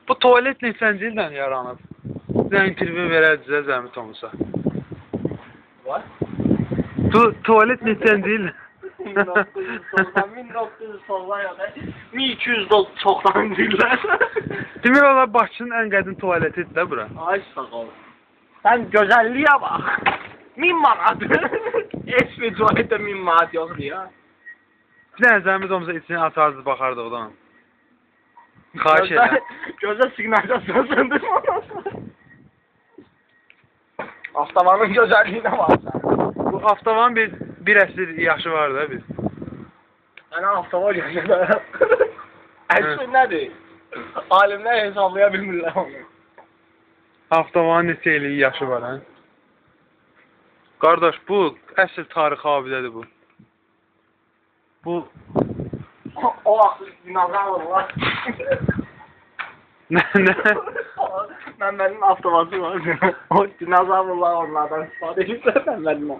Bu tuvalet neçənci ildən yaranıb? Sizə intervyu verəcəyizə zəhmət olmasa. What? Tuvalet neçənci il? 1990 ya da 1200 çoktan diller. Demək olar Bakının ən qədim tuvaletidir də bura. Ay sağ ol. Sen güzelliğe bak. 1000 manat. Eski tuvalette 1000 manat yoktu ya. Bir dənə zəhmət olmasa içine atarız baxardıq odan. Xahiş edirəm. Gözde signalizasyon söndürme. Avtavanın güzelliğine bak sen. Bu avtavanın bir əsr yaşı var da biz. Yani avtavan yaşadı. Əsr nedir? Alimler hesaplayabilmirler onu. Avtavanın neçə illik yaşı var hə? Qardaş bu əsl tarixi abidədir bu. Bu O vaxt dinozavr var. nə? Mənim avtavası var. O dinozavrlar onlardan istifadə edirsə, mənim o.